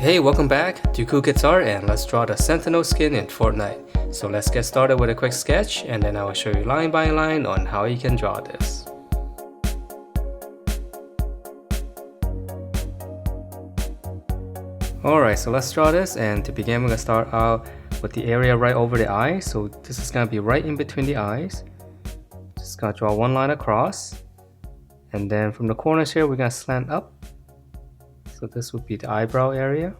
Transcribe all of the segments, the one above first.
Hey, welcome back to Cool Kids Art, and let's draw the Sentinel skin in Fortnite. So let's get started with a quick sketch, and then I will show you line by line on how you can draw this. Alright, so let's draw this, and to begin we're going to start out with the area right over the eye. So this is going to be right in between the eyes. Just going to draw one line across, and then from the corners here we're going to slant up. So this would be the eyebrow area.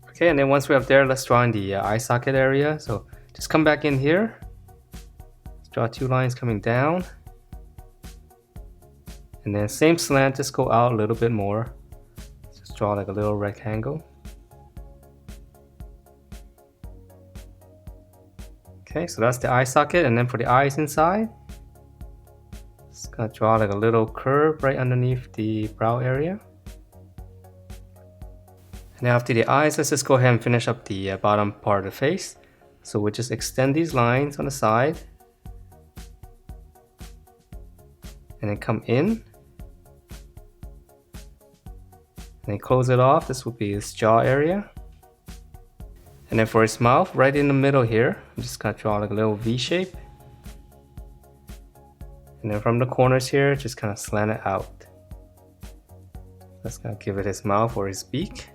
Okay, and then once we have there, let's draw in the eye socket area. So just come back in here. Let's draw two lines coming down. And then same slant, just go out a little bit more. Just draw like a little rectangle. Okay, so that's the eye socket, and then for the eyes inside, just gonna draw like a little curve right underneath the brow area. And now after the eyes, let's just go ahead and finish up the bottom part of the face. So we'll just extend these lines on the side, and then come in, and then close it off. This will be his jaw area. And then for his mouth, right in the middle here, I'm just gonna draw like a little V shape. And then from the corners here, just kind of slant it out. That's gonna give it his mouth or his beak.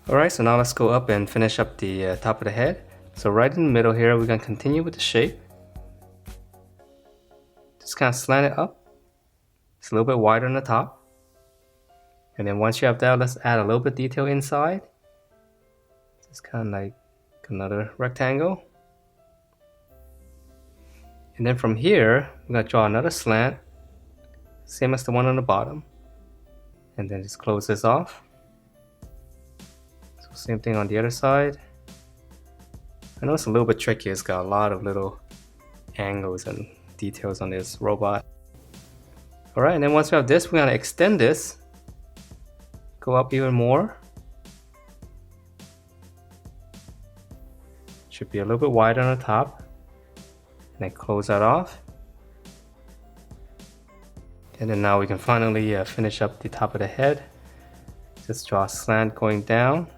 Alright, so now let's go up and finish up the top of the head. So right in the middle here, we're gonna continue with the shape. Just kind of slant it up. It's a little bit wider on the top. And then once you have that, let's add a little bit of detail inside. Just kind of like another rectangle. And then from here, we're gonna draw another slant, same as the one on the bottom. And then just close this off. So same thing on the other side. I know it's a little bit tricky, it's got a lot of little angles and details on this robot. Alright, and then once we have this, we're gonna extend this, go up even more. Should be a little bit wider on the top. And then close that off. And then now we can finally finish up the top of the head. Just draw a slant going down.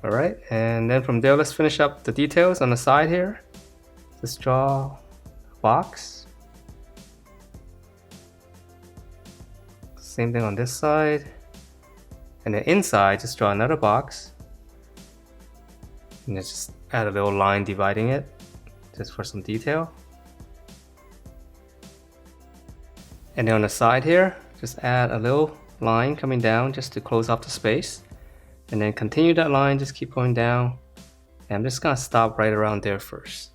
Alright, and then from there, let's finish up the details on the side here. Just draw a box. Same thing on this side. And then inside, just draw another box. And just add a little line dividing it, just for some detail. And then on the side here, just add a little line coming down just to close off the space. And then continue that line, just keep going down. And I'm just gonna stop right around there first.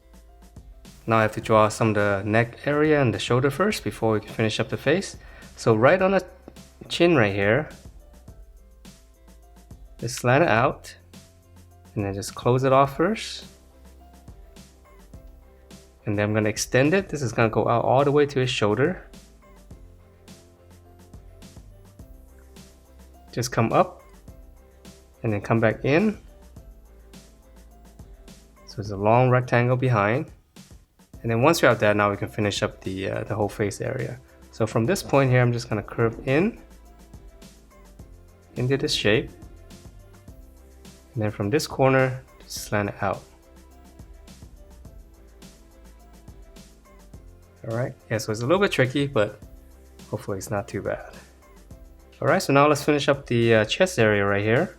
Now I have to draw some of the neck area and the shoulder first before we can finish up the face. So right on the chin right here, just slant it out. And then just close it off first. And then I'm going to extend it. This is going to go out all the way to his shoulder. Just come up and then come back in. So it's a long rectangle behind. And then once we have that, now we can finish up the whole face area. So from this point here, I'm just going to curve in into this shape. And then from this corner, just slant it out. Alright, yeah, so it's a little bit tricky, but hopefully it's not too bad. Alright, so now let's finish up the chest area right here.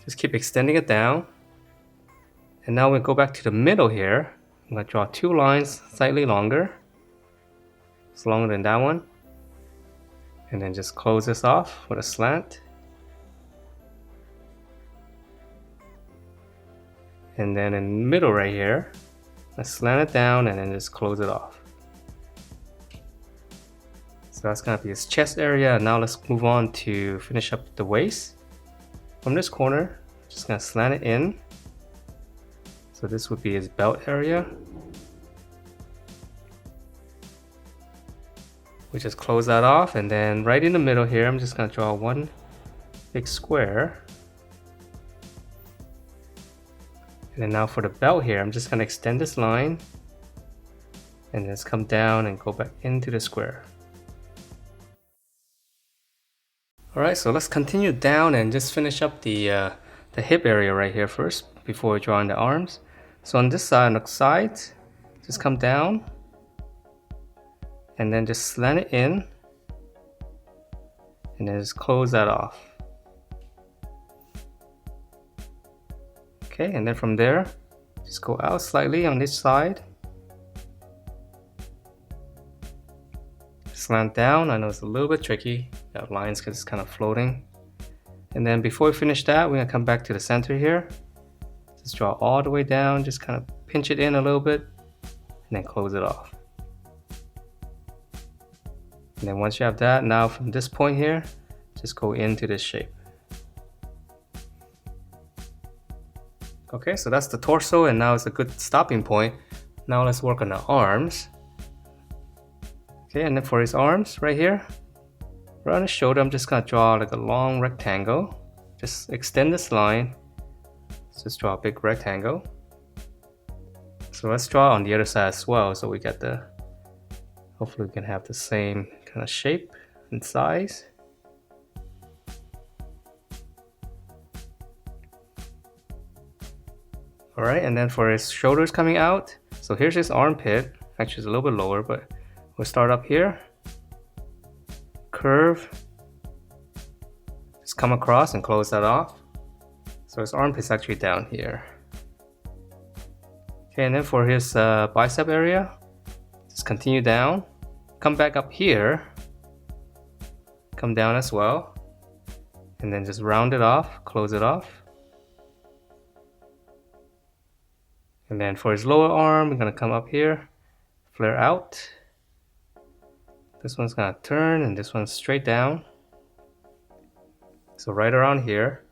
Just keep extending it down. And now we'll go back to the middle here. I'm going to draw two lines slightly longer. It's longer than that one. And then just close this off with a slant. And then in the middle right here, let's slant it down and then just close it off. So that's gonna be his chest area. Now let's move on to finish up the waist. From this corner, just gonna slant it in. So this would be his belt area. We just close that off, and then right in the middle here, I'm just gonna draw one big square. And then now for the belt here, I'm just gonna extend this line and just come down and go back into the square. Alright, so let's continue down and just finish up the hip area right here first before drawing the arms. So on this side, on the sides, just come down and then just slant it in and then just close that off. Okay, and then from there, just go out slightly on this side. Slant down. I know it's a little bit tricky. That line's just kind of floating. And then before we finish that, we're gonna come back to the center here. Just draw all the way down, just kind of pinch it in a little bit, and then close it off. And then once you have that, now from this point here, just go into this shape. Okay, so that's the torso, and now it's a good stopping point. Now let's work on the arms. Okay, and then for his arms right here, right on his shoulder, I'm just gonna draw like a long rectangle. Just extend this line. Let's just draw a big rectangle. So let's draw on the other side as well, so we get the, hopefully we can have the same kind of shape and size. Alright, and then for his shoulders coming out, so here's his armpit. Actually it's a little bit lower, but we'll start up here. Curve. Just come across and close that off. So his armpit's actually down here. Okay, and then for his bicep area, just continue down. Come back up here. Come down as well. And then just round it off, close it off. And then for his lower arm, we're gonna come up here, flare out. This one's gonna turn and this one's straight down. So right around here.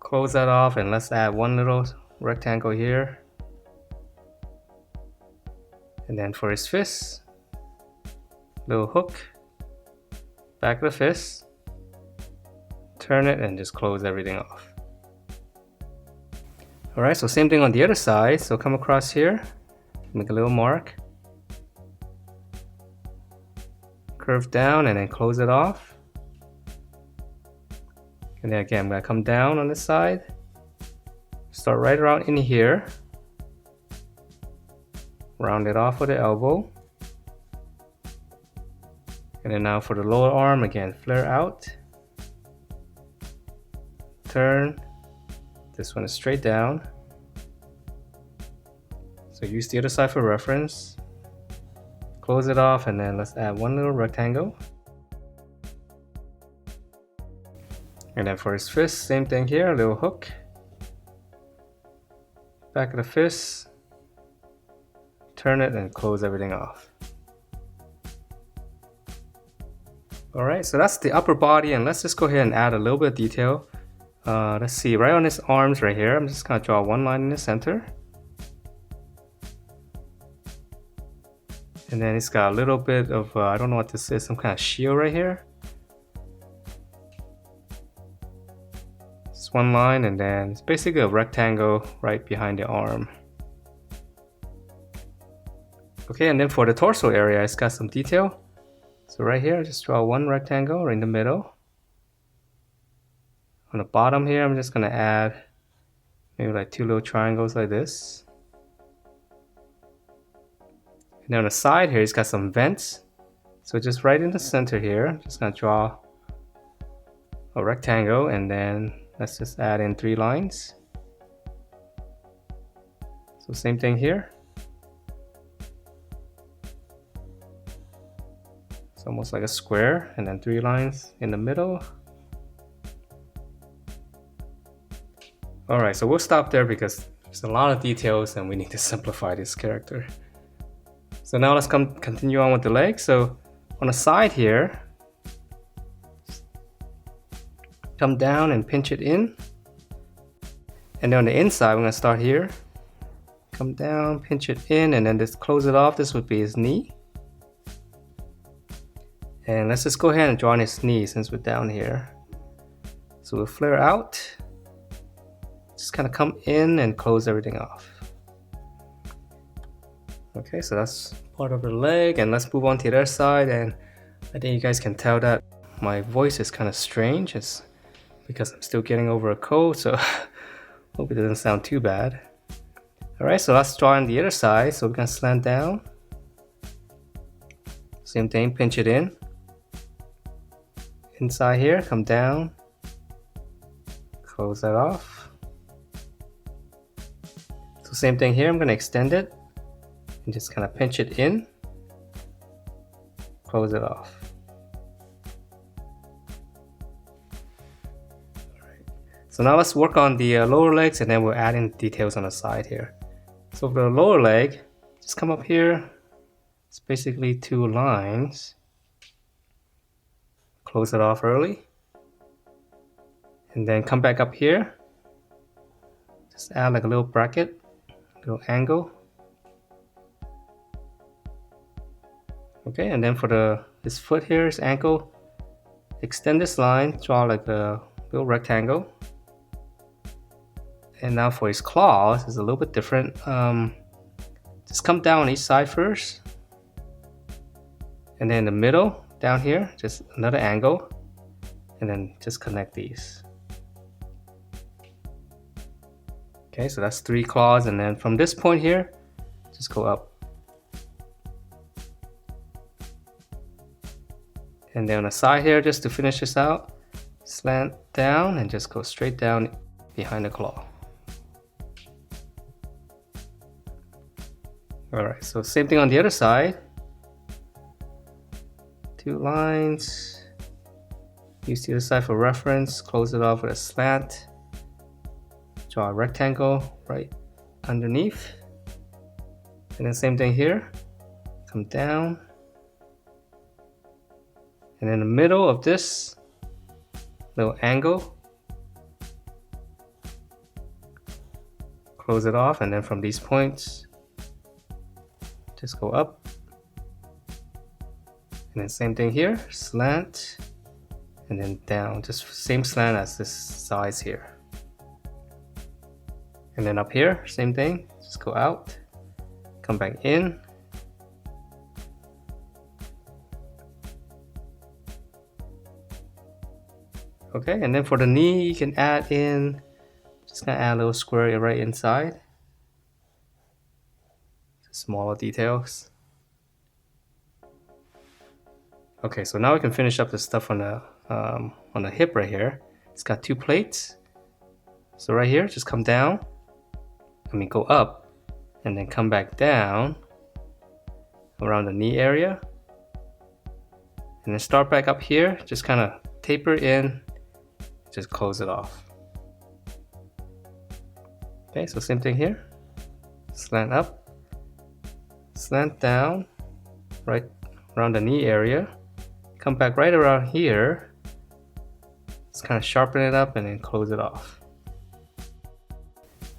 Close that off and let's add one little rectangle here. And then for his fist, little hook, back of the fist, turn it and just close everything off. Alright, so same thing on the other side. So come across here, make a little mark, curve down and then close it off. And then again, I'm gonna come down on this side, start right around in here, round it off with the elbow. And then now for the lower arm, again, flare out, turn. This one is straight down. So use the other side for reference. Close it off and then let's add one little rectangle. And then for his fist, same thing here, a little hook. Back of the fist. Turn it and close everything off. Alright, so that's the upper body, and let's just go ahead and add a little bit of detail. Let's see, right on his arms right here, I'm just gonna draw one line in the center. And then it's got a little bit of, I don't know what this is, some kind of shield right here. Just one line and then it's basically a rectangle right behind the arm. Okay, and then for the torso area, it's got some detail. So right here, just draw one rectangle right in the middle. On the bottom here, I'm just gonna add maybe like two little triangles like this. And then on the side here, it's got some vents. So just right in the center here, I'm just gonna draw a rectangle and then let's just add in 3 lines. So same thing here. It's almost like a square and then 3 lines in the middle. Alright, so we'll stop there because there's a lot of details and we need to simplify this character. So now let's continue on with the legs. So on the side here, come down and pinch it in. And then on the inside, we're gonna start here. Come down, pinch it in, and then just close it off. This would be his knee. And let's just go ahead and draw on his knee since we're down here. So we'll flare out. Just kind of come in and close everything off. Okay, so that's part of the leg, and let's move on to the other side. And I think you guys can tell that my voice is kind of strange. It's because I'm still getting over a cold, so hope it doesn't sound too bad. Alright, so let's draw on the other side. So we're gonna slant down. Same thing, pinch it in. Inside here, come down. Close that off. So same thing here, I'm gonna extend it and just kind of pinch it in. Close it off. Alright. So now let's work on the lower legs, and then we'll add in details on the side here. So for the lower leg, just come up here. It's basically 2 lines. Close it off early. And then come back up here. Just add like a little bracket, little angle. Okay, and then for this foot here, his ankle, extend this line, draw like a little rectangle. And now for his claws, it's a little bit different. Just come down on each side first. And then in the middle, down here, just another angle. And then just connect these. Okay, so that's 3 claws, and then from this point here, just go up. And then on the side here, just to finish this out, slant down and just go straight down behind the claw. Alright, so same thing on the other side. 2 lines. Use the other side for reference, close it off with a slant. Draw a rectangle right underneath. And then same thing here. Come down. And in the middle of this little angle, close it off, and then from these points, just go up. And then same thing here, slant, and then down, just same slant as this size here. And then up here, same thing, just go out, come back in. Okay, and then for the knee, you can add in, just gonna add a little square right inside. Smaller details. Okay, so now we can finish up the stuff on the hip right here. It's got 2 plates. So right here, just come down. Go up, and then come back down around the knee area. And then start back up here, just kind of taper in, just close it off. Okay, so same thing here. Slant up, slant down, right around the knee area. Come back right around here. Just kind of sharpen it up and then close it off.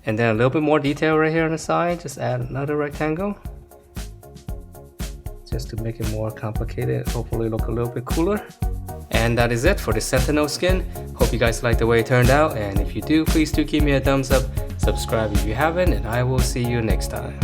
And then a little bit more detail right here on the side. Just add another rectangle. Just to make it more complicated, hopefully look a little bit cooler. And that is it for the Sentinel skin. Hope you guys like the way it turned out, and if you do, please do give me a thumbs up, subscribe if you haven't, and I will see you next time.